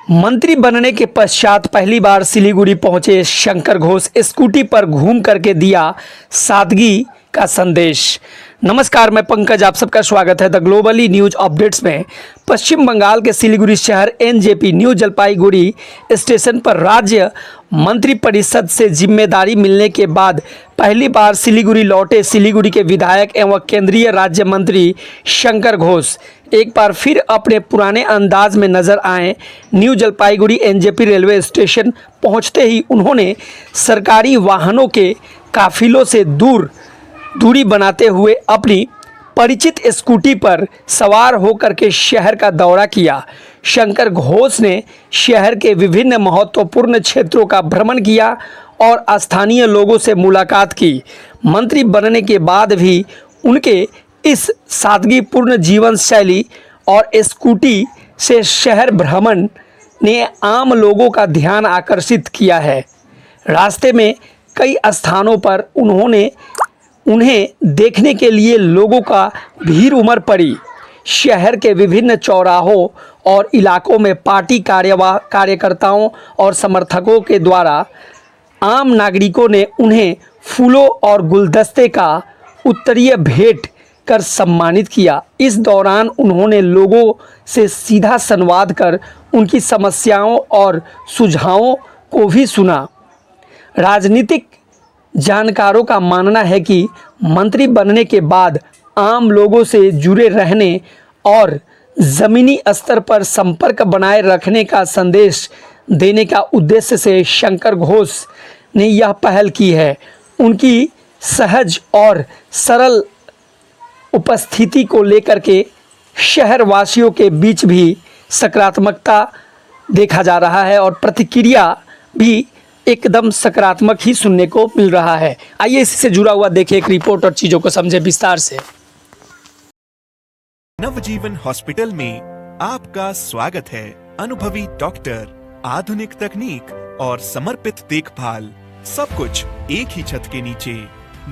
मंत्री बनने के पश्चात पहली बार सिलीगुड़ी पहुंचे शंकर घोष स्कूटी पर घूम करके दिया सादगी का संदेश। नमस्कार, मैं पंकज, आप सबका स्वागत है द ग्लोबली न्यूज अपडेट्स में। पश्चिम बंगाल के सिलीगुड़ी शहर एनजेपी न्यू जलपाईगुड़ी स्टेशन पर राज्य मंत्रिपरिषद से जिम्मेदारी मिलने के बाद पहली बार सिलीगुड़ी लौटे सिलीगुड़ी के विधायक एवं केंद्रीय राज्य मंत्री शंकर घोष एक बार फिर अपने पुराने अंदाज में नजर आए। New Jalpaiguri NJP railway station पहुंचते ही उन्होंने सरकारी वाहनों के काफिलों से दूरी बनाते हुए अपनी परिचित स्कूटी पर सवार होकर के शहर का दौरा किया। शंकर घोष ने शहर के विभिन्न महत्वपूर्ण क्षेत्रों का भ्रमण किया और स्थानीय लोगों से मुलाकात की। मंत्री बनने के बाद भी उनके इस सादगीपूर्ण जीवन शैली और स्कूटी से शहर भ्रमण ने आम लोगों का ध्यान आकर्षित किया है। रास्ते में कई स्थानों पर उन्हें देखने के लिए लोगों का भीड़ उमड़ पड़ी। शहर के विभिन्न चौराहों और इलाकों में पार्टी कार्यकर्ताओं और समर्थकों के द्वारा आम नागरिकों ने उन्हें फूलों और गुलदस्ते का उत्तरीय भेंट कर सम्मानित किया। इस दौरान उन्होंने लोगों से सीधा संवाद कर उनकी समस्याओं और सुझावों को भी सुना। राजनीतिक जानकारों का मानना है कि मंत्री बनने के बाद आम लोगों से जुड़े रहने और ज़मीनी स्तर पर संपर्क बनाए रखने का संदेश देने का उद्देश्य से शंकर घोष ने यह पहल की है। उनकी सहज और सरल उपस्थिति को लेकर के शहर वासियों के बीच भी सकारात्मकता देखा जा रहा है और प्रतिक्रिया भी एकदम सकारात्मक ही सुनने को मिल रहा है। आइए इसी से जुड़ा हुआ देखिए एक रिपोर्ट और चीजों को समझे विस्तार से। नवजीवन हॉस्पिटल में आपका स्वागत है। अनुभवी डॉक्टर, आधुनिक तकनीक और समर्पित देखभाल, सब कुछ एक ही छत के नीचे।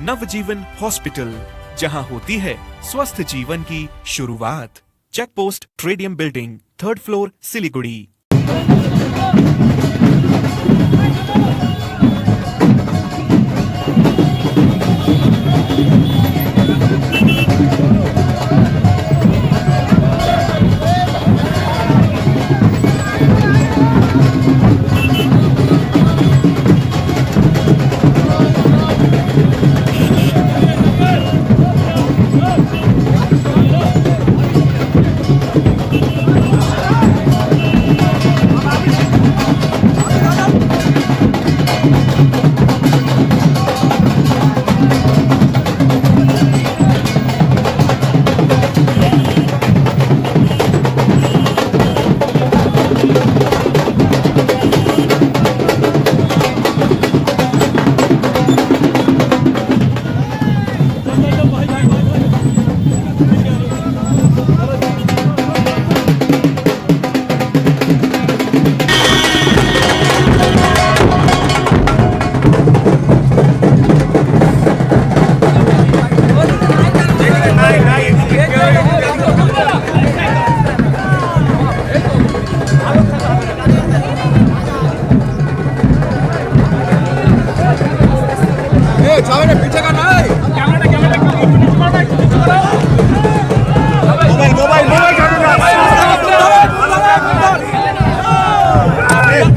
नवजीवन हॉस्पिटल, जहां होती है स्वस्थ जीवन की शुरुआत। चेक पोस्ट ट्रेडियम बिल्डिंग, 3rd फ्लोर, सिलीगुड़ी।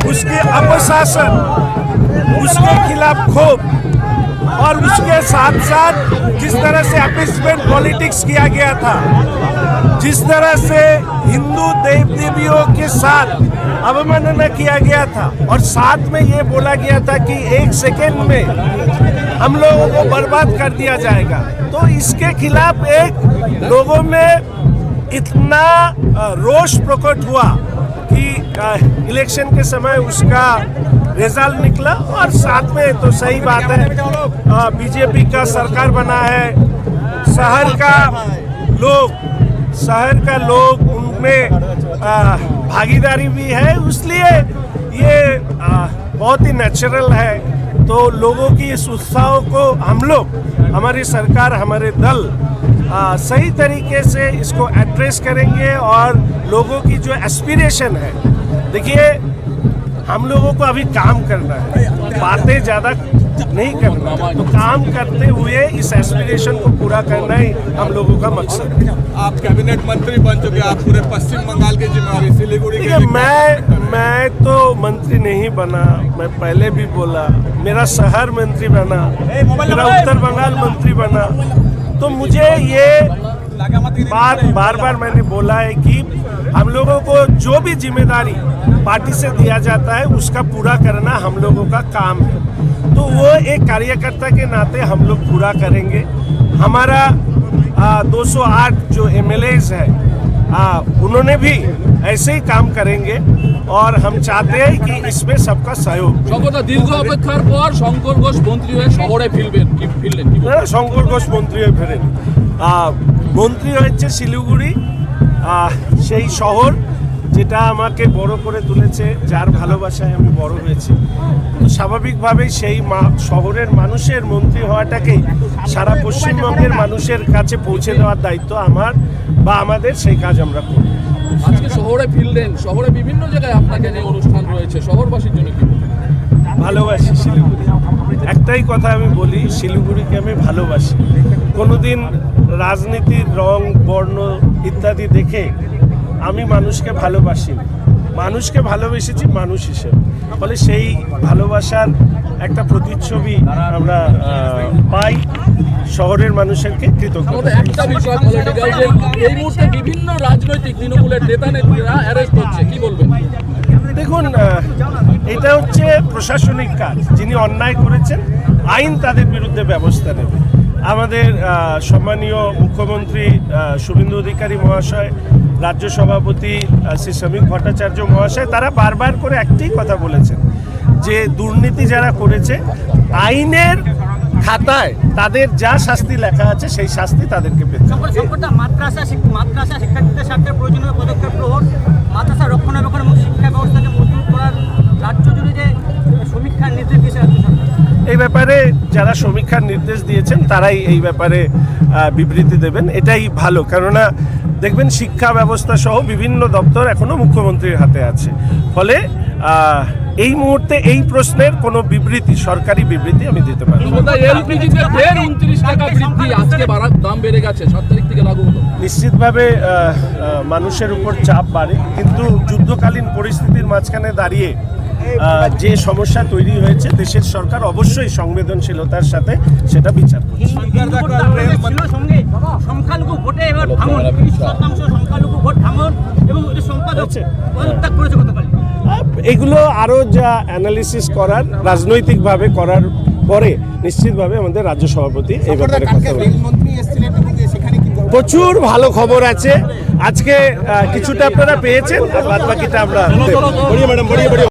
उसके अपशासन, उसके खिलाफ क्षोभ और उसके साथ साथ जिस तरह से अपीसमेंट पॉलिटिक्स किया गया था, जिस तरह से हिंदू देव देवियों के साथ अवमानना किया गया था और साथ में ये बोला गया था कि 1 सेकेंड में हम लोगों को बर्बाद कर दिया जाएगा, तो इसके खिलाफ एक लोगों में इतना रोष प्रकट हुआ कि इलेक्शन के समय उसका रिजल्ट निकला। और साथ में तो सही बात है, बीजेपी का सरकार बना है, शहर का लोग उनमें भागीदारी भी है, इसलिए ये बहुत ही नेचुरल है। तो लोगों की इस उत्साह को हम लोग, हमारी सरकार, हमारे दल सही तरीके से इसको एड्रेस करेंगे और लोगों की जो एस्पिरेशन है देखिए, हम लोगों को अभी काम करना है, बातें ज़्यादा नहीं करना है। तो काम करते हुए इस एस्पिरेशन को पूरा करना ही हम लोगों का मकसद है। आप कैबिनेट मंत्री बन चुके हैं, आप पूरे पश्चिम बंगाल की जिम्मेवारी सिलीगुड़ी देखिए, मैं तो मंत्री नहीं बना, मैं पहले भी बोला, मेरा शहर मंत्री बना, मेरा उत्तर बंगाल मंत्री बना। तो मुझे ये बात बार मैंने बोला है कि हम लोगों को जो भी जिम्मेदारी पार्टी से दिया जाता है उसका पूरा करना हम लोगों का काम है। तो वो एक कार्यकर्ता के नाते हम लोग पूरा करेंगे। हमारा 208 जो एमएलएज है उन्होंने भी ऐसे ही काम करेंगे और हम चाहते हैं कि इसमें सबका सहयोग। दीर्घ অপেক্ষার পর শঙ্কর ঘোষ মন্ত্রী হয়ে শহরে ফিরলেন কি না, শঙ্কর ঘোষ মন্ত্রী হয়ে ফেরেন, মন্ত্রী হয়েছে শিলিগুড়ি, সেই শহর যেটা আমাকে বড় করে তুলেছে, যার ভালোবাসায় আমি বড় হয়েছি। তো স্বাভাবিকভাবেই সেই শহরের মানুষের মন্ত্রী হওয়াটাকেই সারা পশ্চিমবঙ্গের মানুষের কাছে পৌঁছে দেওয়ার দায়িত্ব আমার বা আমাদের, সেই কাজ আমরা করি। আজকে শহরে ফিরলেন, শহরে বিভিন্ন জায়গায় আপনাকে যে অনুষ্ঠান রয়েছে, শহরবাসীর জন্য কি ভালোবাসি শিলিগুড়ি। একটাই কথা আমি বলি, শিলিগুড়িকে আমি ভালোবাসি। কোনোদিন রাজনীতির রং, বর্ণ ইত্যাদি দেখে আমি মানুষকে ভালোবাসি, মানুষকে ভালোবেসেছি মানুষ হিসেবে। ফলে সেই ভালোবাসার একটা প্রতিচ্ছবি আমরা পাই শহরের মানুষেরকে কৃতজ্ঞতা। একটা বিষয় পলিটিক্যাল যে এই মুহূর্তে বিভিন্ন রাজনৈতিক তৃণমূলের নেতা নেত্রীরা অ্যারেস্ট হচ্ছে, কি বলবেন? দেখুন, এটা হচ্ছে প্রশাসনিক কাজ। যিনি অন্যায় করেছেন আইন তাদের বিরুদ্ধে ব্যবস্থা নেবে। আমাদের সম্মানীয় মুখ্যমন্ত্রী শুভেন্দু অধিকারী মহাশয়, রাজ্য সভাপতি শ্রী শ্রমিক ভট্টাচার্য মহাশয়, তারা বারবার করে একটাই কথা বলেছেন যে দুর্নীতি যারা করেছে আইনের খাতায় তাদের যা শাস্তি লেখা আছে সেই শাস্তি তাদেরকে পেতে হবে। মাদ্রাসা শিক্ষার্থীদের স্বার্থে প্রয়োজনীয় পদক্ষেপ গ্রহণ, মাদ্রাসা রক্ষণাবেক্ষণ এবং শিক্ষা ব্যবস্থাকে মজবুত করার রাজ্য জুড়ে যে সমীক্ষার নির্দেশ দিয়েছে রাজ্য সরকার, এই ব্যাপারে যারা সমীক্ষার নির্দেশ দিয়েছেন তারাই এই ব্যাপারে বিবৃতি দেবেন। এটাই ভালো, কেননা দেখবেন শিক্ষা ব্যবস্থা সহ বিভিন্ন দপ্তর এখনো মুখ্যমন্ত্রীর হাতে আছে। ফলে এই মুহূর্তে এই প্রশ্নের কোনো বিবৃতি, সরকারি বিবৃতি আমি দিতে পারি না। এলপিজিতে ফের 29 টাকা বৃদ্ধি, আজকে দাম বেড়ে গেছে, 7 তারিখ থেকে লাগু হলো। নিশ্চিতভাবে মানুষের উপর চাপ বাড়ে, কিন্তু যুদ্ধকালীন পরিস্থিতির মাঝখানে দাঁড়িয়ে যে সমস্যা তৈরি হয়েছে, দেশের সরকার অবশ্যই সংবেদনশীলতার সাথে সেটা বিচার করছে। সংখ্যালঘু ভোটে এবার ভাঙন, 30% সংখ্যালঘু ভোট ভাঙন এবং সম্পাদক পদত্যাগ করেছে গতকাল। এগুলো আরও যা অ্যানালিসিস করার, রাজনৈতিকভাবে করার পরে নিশ্চিতভাবে আমাদের রাজ্য সভাপতি এই ব্যাপারে কথা বলেন। প্রচুর ভালো খবর আছে আজকে, কিছুটা আপনারা পেয়েছেন, আর বাদ বাকিটা আমরা